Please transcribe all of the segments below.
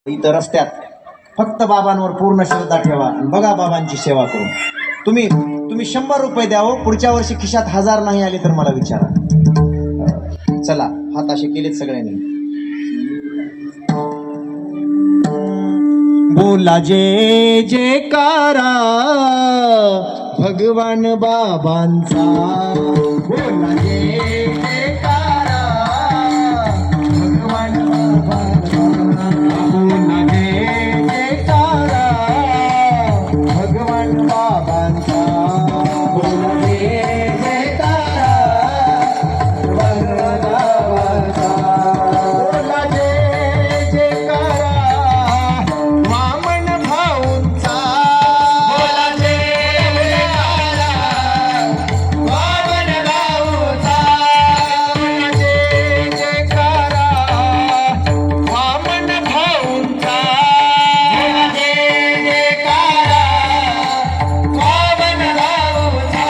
इथं रस्त्यात फक्त बाबांवर पूर्ण श्रद्धा ठेवा आणि बघा बाबांची सेवा करून तुम्ही 100 रुपये द्या हो, पुढच्या वर्षी खिशात 1000 नाही आले तर मला विचारा. चला हात असे केलेत सगळ्यांनी. बोला जय जयकारा भगवान बाबांचा, बोला जय जयकारा भगवान बाबांचा, बोला जय जयकारा भगवान बाबांचा, बोला जय जयकारा भगवान बाबांचा, बोला जय जयकारा वामन भाऊंचा, बोला जय जयकारा वामन भाऊंचा, बोला जय जयकारा वामन भाऊंचा, बोला जय जयकारा वामन भाऊंचा,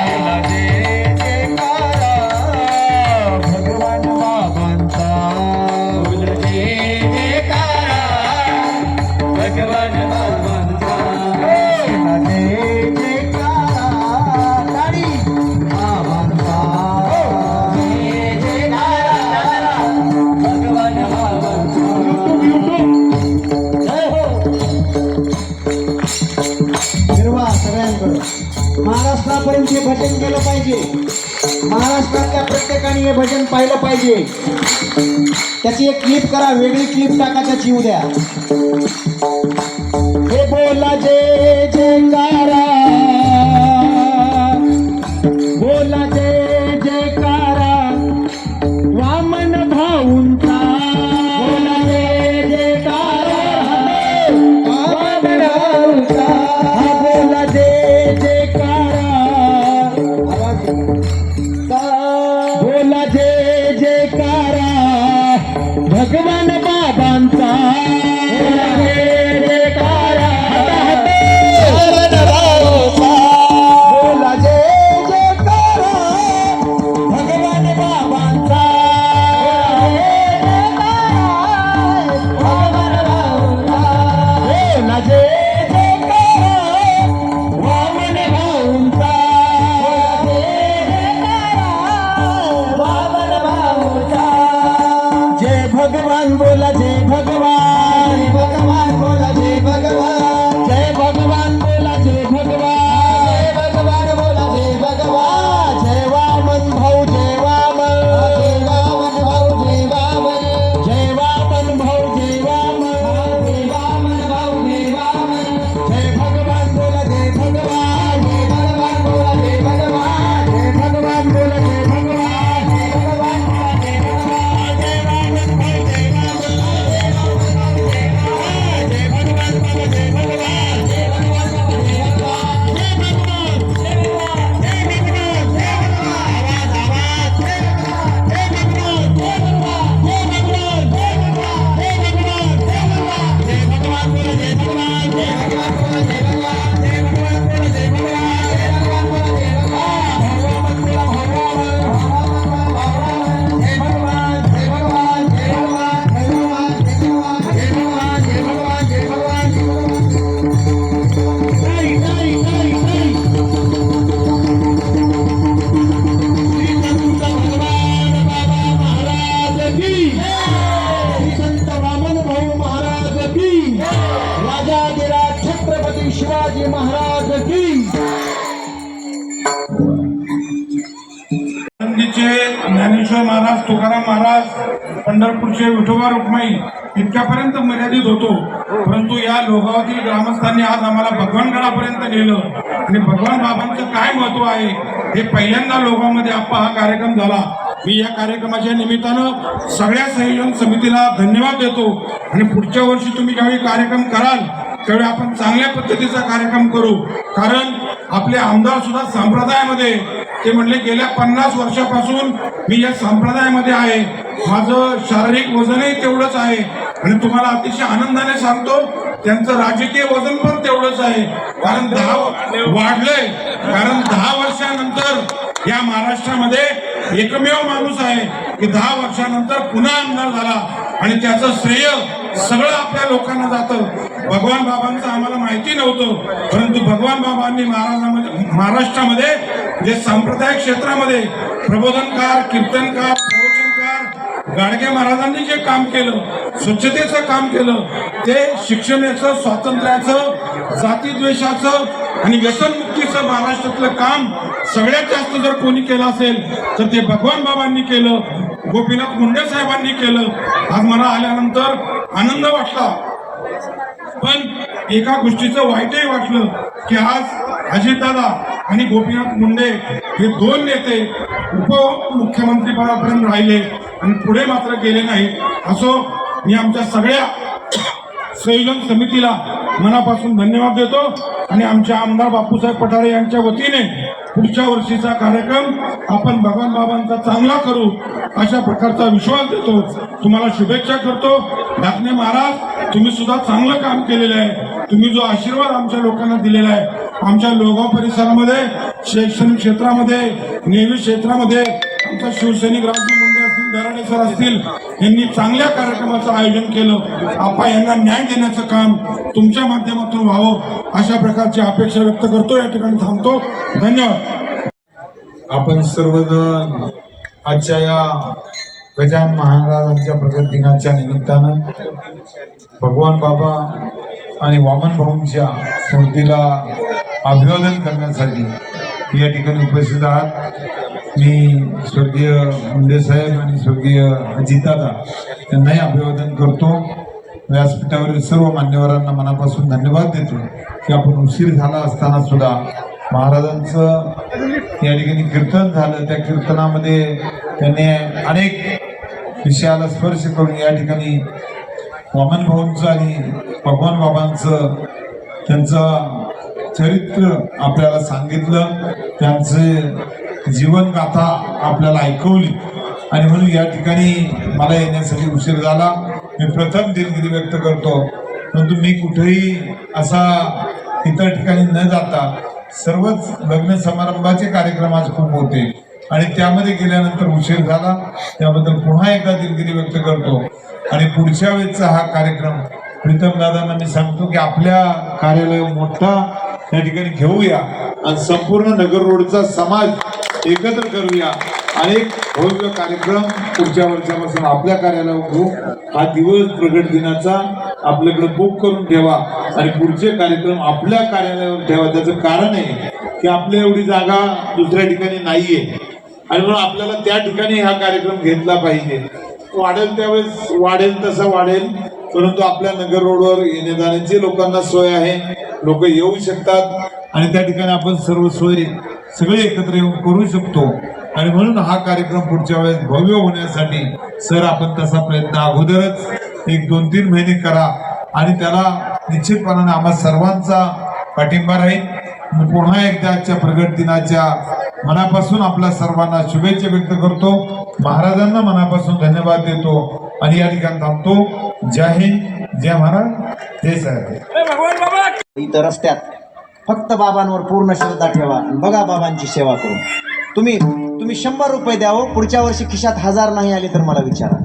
बोला जय जयकारा भगवान बाबांचा, बोला जय जयकारा भगवान बाबांचा, बोला जय जयकारा ताडी बाबांचा, जय जयकारा भगवान बाबांचा. जय हो. फिरवा सगळ्यांकडे. महाराष्ट्रापर्यंत हे भजन केलं पाहिजे. महाराष्ट्रातल्या प्रत्येकाने हे भजन पाहिलं पाहिजे. त्याची एक क्लिप करा, वेगळी क्लिप टाका त्याची उद्या. हे बोला जय जयकारा, बोला जय जयकारा वामन भाऊंचा, बोला जय जयकारा वामन भाऊंचा, बोला जय जयकारा, बोला जय जयकारा भगवान बाबांचा, बोला जय जयकारा भगवान बाबांचा, बोला जय जयकारा भगवान बाबांचा, भगवान बाबांचा, बोला जय जयकारा वामन भाऊंचा, वामन भाऊंचा. जय भगवान बोला जय भगवान, भगवान बोला जय भगवान, जय भगवान बोला जय भगवान, जय भगवान बोला जय भगवान, जय वामन भाऊ जय वामन, जय वामन भाऊ जय वामन, जय वामन भाऊ जय वामन, जय वामन भाऊ जय वामन, जय भगवान बोला जय भगवान, जय भगवान बोला जय भगवान, जय भगवान बोला जय भगवान, जय भगवान बोला जय भगवान, जय वामन भाऊ जय वामन, जय वामन भाऊ जय वामन, जय भगवान बोला जय भगवान, जय भगवान बोला जय भगवान, जय भगवान, जय भगवान, जय भगवान, जय भगवान, आवाज आवाज जय भगवान, जय भगवान, जय भगवान, जय भगवान, जय भगवान, जय भगवान, जय भगवान, जय भगवान बोला जय भगवान, जय भगवान बोला जय भगवान, जय भगवान बोला जय भगवान, जय भगवान बोला जय भगवान, भगवान बोला भगवान, भगवान जय भगवान, जय भगवान, जय भगवान, भगवान जय भगवान, जय भगवान, जय भगवान, जय भगवान, जय भगवान. नाही नाही नाही नाही. श्री संत भगवान बाबा महाराज की, श्री संत वामन भाऊ महाराज की, राजाधिराज छत्रपती शिवाजी महाराज की. आळंदीचे ज्ञानेश्वर महाराज, तुकाराम महाराज, पंढरपूरचे विठोबा रुक्माई इतक्यापर्यंत मर्यादित होतो. परंतु या लोगावातील ग्रामस्थांनी आज आम्हाला भगवानगडापर्यंत नेलं आणि भगवान बाबांचं काय महत्व आहे हे पहिल्यांदा लोगामध्ये आप्पा हा कार्यक्रम झाला. मी या कार्यक्रमाच्या निमित्तानं सगळ्या संयोजन समितीला धन्यवाद देतो आणि पुढच्या वर्षी तुम्ही ज्यावेळी कार्यक्रम कराल त्यावेळी आपण चांगल्या पद्धतीचा कार्यक्रम करू. कारण आपले आमदार सुद्धा संप्रदायामध्ये, ते म्हणले गेल्या 50 वर्षापासून मी या संप्रदायामध्ये आहे, माझं शारीरिक वजनही तेवढंच आहे आणि तुम्हाला अतिशय आनंदाने सांगतो त्यांचं राजकीय वजन पण तेवढंच आहे. कारण 10 वाढलंय. कारण 10 वर्षानंतर या महाराष्ट्रामध्ये एकमेव माणूस आहे की 10 वर्षानंतर पुन्हा आमदार झाला. आणि त्याचं श्रेय सगळं आपल्या लोकांना जातं. भगवान बाबांचं आम्हाला माहिती नव्हतं, परंतु भगवान बाबांनी महाराष्ट्रामध्ये जे सांप्रदायिक क्षेत्रामध्ये प्रबोधनकार, कीर्तनकार, प्रवचनकार, गाडगे महाराजांनी जे काम केलं, स्वच्छतेचं काम केलं, ते शिक्षणाचं, स्वातंत्र्याचं, जातीद्वेषाचं आणि व्यसनमुक्तीचं महाराष्ट्रातलं काम सगळ्यात जास्त जर कोणी केलं असेल तर ते भगवान बाबांनी केलं, गोपीनाथ मुंडे साहेबांनी केलं. आज मला आल्यानंतर आनंद वाटला, पण एका गोष्टीचं वाईटही वाटलं की आज अजितदादा आणि गोपीनाथ मुंडे हे दोन नेते उपमुख्यमंत्री पदापर्यंत राहिले आणि पुढे मात्र गेले नाहीत. असो, मी आमच्या सगळ्या संयोजन समितीला मनापासून धन्यवाद देतो आणि आमच्या आमदार बापूसाहेब पठारे यांच्या वतीने पुढच्या वर्षीचा कार्यक्रम आपण भगवान बाबांचा चांगला करू अशा प्रकारचा विश्वास देतो. तुम्हाला शुभेच्छा करतो. ढाकणे महाराज, तुम्ही सुद्धा चांगलं काम केलेलं आहे. तुम्ही जो आशीर्वाद आमच्या लोकांना दिलेला आहे, आमच्या लोगाव परिसरामध्ये, शैक्षणिक क्षेत्रामध्ये, नेव्ही क्षेत्रामध्ये आमचा शिवसैनिक राजू मुंडे असतील, दराडे सर असतील, यांनी चांगल्या कार्यक्रमाचं आयोजन केलं. आपा यांना न्याय देण्याचं काम तुमच्या माध्यमातून व्हावं अशा प्रकारची अपेक्षा व्यक्त करतो. या ठिकाणी थांबतो. धन्यवाद. आपण सर्वजण आजच्या या गजानन महाराजांच्या प्रगट दिनाच्या निमित्तानं भगवान बाबा आणि वामन भाऊंच्या स्मृतीला अभिवादन करण्यासाठी या ठिकाणी उपस्थित आहात. मी स्वर्गीय मुंडे साहेब आणि स्वर्गीय अजितदादा यांनाही अभिवादन करतो. व्यासपीठावरील सर्व मान्यवरांना मनापासून धन्यवाद देतो की आपण उशीर झाला असताना सुद्धा महाराजांचं या ठिकाणी कीर्तन झालं. त्या कीर्तनामध्ये त्यांनी अनेक विषयाला स्पर्श करून या ठिकाणी वामन भाऊंचं आणि भगवान बाबांचं त्यांचं चरित्र आपल्याला सांगितलं, त्यांचे जीवनगाथा आपल्याला ऐकवली आणि म्हणून या ठिकाणी मला येण्यासाठी उशीर झाला. मी प्रथम दिलगिरी व्यक्त करतो, परंतु मी कुठेही असा इतर ठिकाणी न जाता सर्वच लग्न समारंभाचे कार्यक्रम आज खूप होते आणि त्यामध्ये गेल्यानंतर उशीर झाला. त्याबद्दल पुन्हा एकदा दिलगिरी व्यक्त करतो आणि पुढच्या वेळेचा हा कार्यक्रम प्रीतम दादांना मी सांगतो की आपल्या कार्यालय मोठा या ठिकाणी घेऊया आणि संपूर्ण नगर रोडचा समाज एकत्र करूया आणि एक भव्य कार्यक्रम पुढच्या वर्षापासून आपल्या कार्यालयावर घेऊ. हा दिवस प्रगट दिनाचा आपल्याकडे बुक करून ठेवा आणि पुढचे कार्यक्रम आपल्या कार्यालयावर ठेवा. त्याचं कारण आहे की आपल्या एवढी जागा दुसऱ्या ठिकाणी नाहीये आणि म्हणून आपल्याला त्या ठिकाणी हा कार्यक्रम घेतला पाहिजे. वाढेल त्यावेळेस वाढेल तसा वाढेल, परंतु आपल्या नगर रोडवर येणे जाण्याची लोकांना सोय आहे, लोक येऊ शकतात आणि त्या ठिकाणी आपण सर्व सोय सगळे एकत्र येऊन करू शकतो आणि म्हणून हा कार्यक्रम पुढच्या वेळेस भव्य होण्यासाठी सर आपण तसा प्रयत्न अगोदरच 1-2-3 महिने करा आणि त्याला निश्चितपणाने आम्हा सर्वांचा पाठिंबा राहील. पुन्हा एकदा आजच्या प्रगट दिनाच्या मनापासून आपल्या सर्वांना शुभेच्छा व्यक्त करतो. महाराजांना मनापासून धन्यवाद देतो आणि या ठिकाणी थांबतो. जय हिंद, जय महाराज, जय साहेब. इथं रस्त्यात फक्त बाबांवर पूर्ण श्रद्धा ठेवा आणि बघा बाबांची सेवा करून. तुम्ही 100 रुपये द्यावं, पुढच्या वर्षी खिशात 1000 नाही आले तर मला विचारा.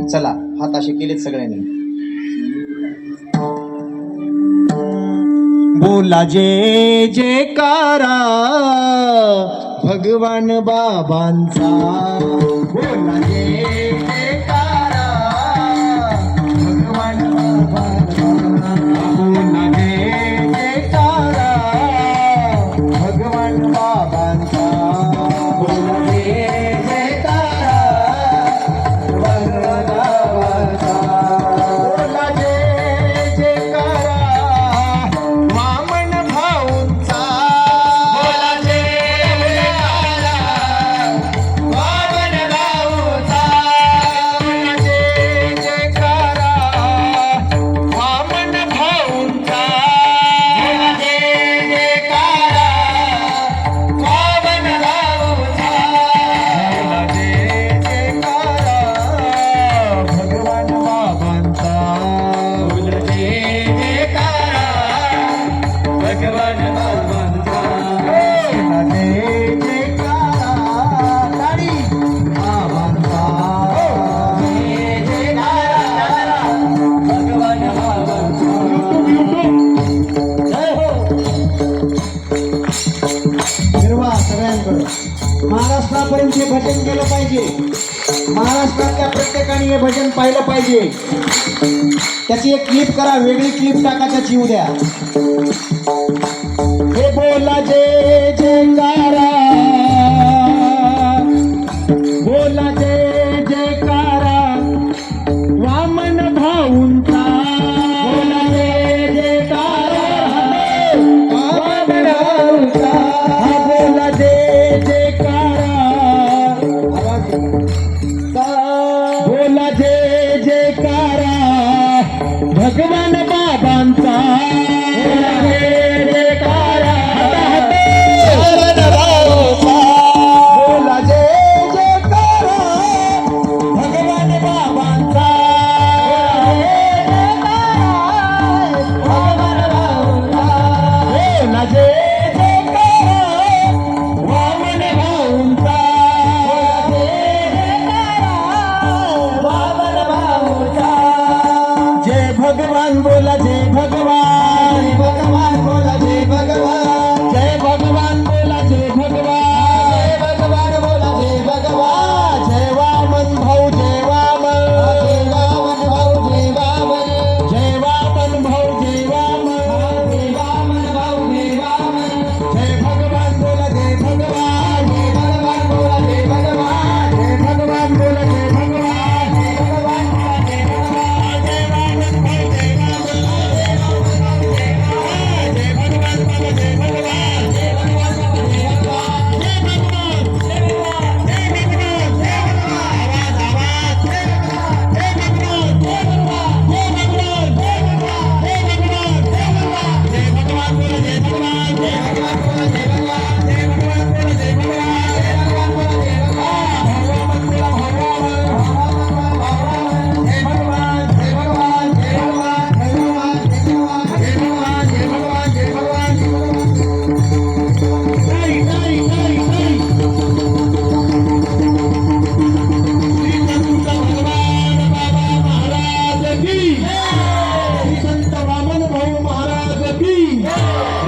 चला, हात असे केलेत सगळ्यांनी. बोला जय जयकारा भगवान बाबांचा. बोला जय जयकारा भगवान बाबांचा. बोला जय जयकारा भगवान बाबांचा. बोला जय जयकारा भगवान बाबांचा. बोला जय जयकारा वामन भाऊंचा. बोला जय जयकारा वामन भाऊंचा. हे भजन केलं पाहिजे. महाराष्ट्रातल्या प्रत्येकाने हे भजन पाहिलं पाहिजे. त्याची एक क्लिप करा, वेगळी क्लिप टाका त्याची उद्या. हे बोला जय जयकारा, बोला जय जयकारा वामन भाऊंचा. बोला जय जयकारा वामन भाऊंचा. बोला जय जयकारा, बोला जय जयकारा भगवान बाबांचा. बोला जय जयकारा भगवान बाबांचा. बोला जय जयकारा भगवान बाबांचा. भगवान बाबांचा. बोला जय जयकारा वामन भाऊंचा. जय भगवान बोला जय भगवान. भगवान बोला जय भगवान. जय भगवान बोला जय भगवान. जय भगवान बोला जय भगवान. जय वामन भाऊ जय वामन. जय वामन भाऊ जय वामन. जय वामन भाऊ जय वामन. जय वामन भाऊ जय वामन. जय भगवान बोला जय भगवान. जय भगवान बोला जय भगवान. जय भगवान बोला जय भगवान. जय भगवान बोला जय भगवान. जय वामन भाऊ जय वामन. जय वामन भाऊ जय वामन. जय भगवान बोला जय भगवान. जय भगवान बोला जय भगवान. जय भगवान जय भगवान. जय भगवान जय भगवान. आवाज आवाज जय भगवान. जय भगवान जय भगवान. जय भगवान जय भगवान. जय भगवान जय भगवान. जय भगवान बोला जय भगवान. जय भगवान बोला जय भगवान. जय भगवान बोला जय भगवान. जय भगवान बोला जय भगवान. भगवान बोला भगवान. जय भगवान जय भगवान. जय भगवान जय भगवान. जय भगवान जय भगवान. जय भगवान जय भगवान. जय जय जय जय श्री संत भगवान बाबा महाराज की. श्री संत वामन भाऊ महाराज की.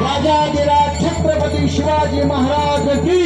राजाधिराज छत्रपती शिवाजी महाराज की.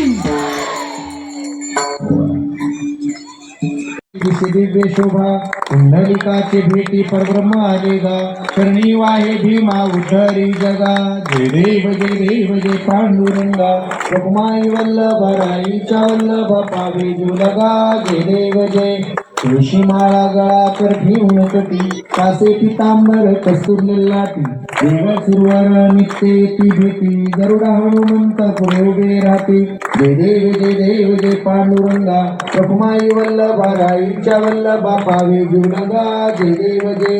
दिसे दिव्य शोभा कुंडलिकाचे भेटी परब्रह्म आले गा. करणी वाहे भीमा उठरी जगा. जय देव जय देव जय पांडुरंगा. रुक्माई वल्लभ राईच्या वल्लभ पावे जुलगा. जय देव जय तुळशी माळा गळा कर ठेवून कटी. कासे पितांबर कस्तुर लाटी. देव सुरवर नित्य ती भेटी. गरुडा हनुमंत पुढे उभे राहते. जय देव जय देव जय पांडुरंगा. रुक्माई वल्लभ राईच्या वल्लभा पावे जुलगा. जय देव जय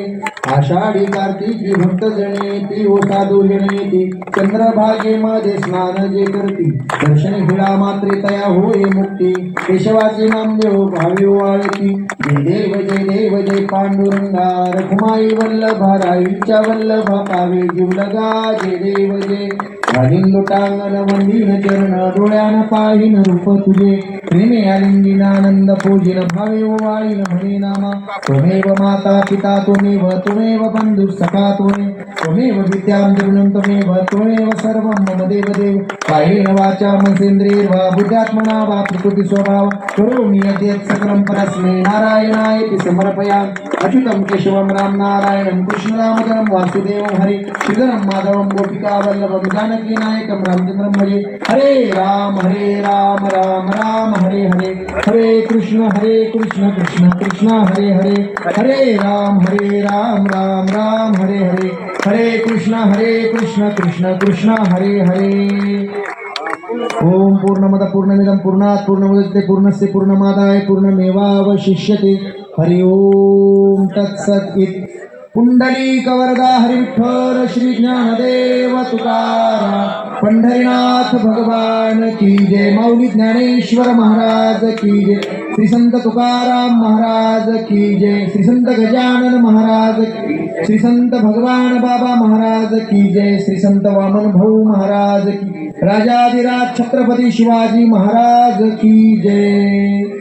आषाढी कार्तिकी भक्त जणे ती ओ साधू जणे ती. चंद्रभागेमध्ये स्नान जे करती. दर्शन हिळा मात्रे तया होय मुक्ती. केशवाचे नामदेव भावी वाळती. जय देव जय पांडुरंगा. रखुमाई वल्लभा राईच्या वल्लभा पावे जीवलगा. जय देव जय घालीन लोटांगण वंदीन चरण. डोळ्यान पाहिन रूप तुझे. प्रेमे आलिंगीन आनंद पूजिन भावे वाळीन म्हणे नामा. त्वमेव माता पिता त्वमेव. त्वमेव बंधु सखा त्वमेव विद्यां द्रविणं त्वमेव. त्वमेव सर्वं मम देव देव. कायेन वाचा मनसेन्द्रियैर्वा बुद्ध्यात्मना वा प्रकृति स्वभाव. करोमि यद्यत् सकलं परस्मै नारायणायति समर्पयामि. अच्युतं केशवं राम नारायणं कृष्ण दामोदरं वासुदेवं हरे. श्रीधरं माधवं गोपिका वल्लभं जानकी नायकं रामचंद्रं भजे. हरे राम राम राम हरे हरे. हरे कृष्ण कृष्ण कृष्ण हरे हरे. हरे राम राम हरे हरे. हरे कृष्ण कृष्ण कृष्ण हरे हरे. ओम पूर्णमद पूर्णमिदं पूर्णात् पूर्णमुदच्यते पूर्णस्य पूर्णमादाय पूर्णमेवावशिष्यते. हरि ओम तत्सत् इति. पुंडलीक वरदा हरि विठ्ठल श्री ज्ञानदेव तुकाराम पंढरीनाथ भगवान की जय. माऊली ज्ञानेश्वर महाराज की जय. श्री संत तुकाराम महाराज की जय. श्री संत गजानन महाराज की. श्री संत भगवान बाबा महाराज की जय. श्री संत वामन भाऊ महाराज की. राजाधिराज छत्रपती शिवाजी महाराज की जय.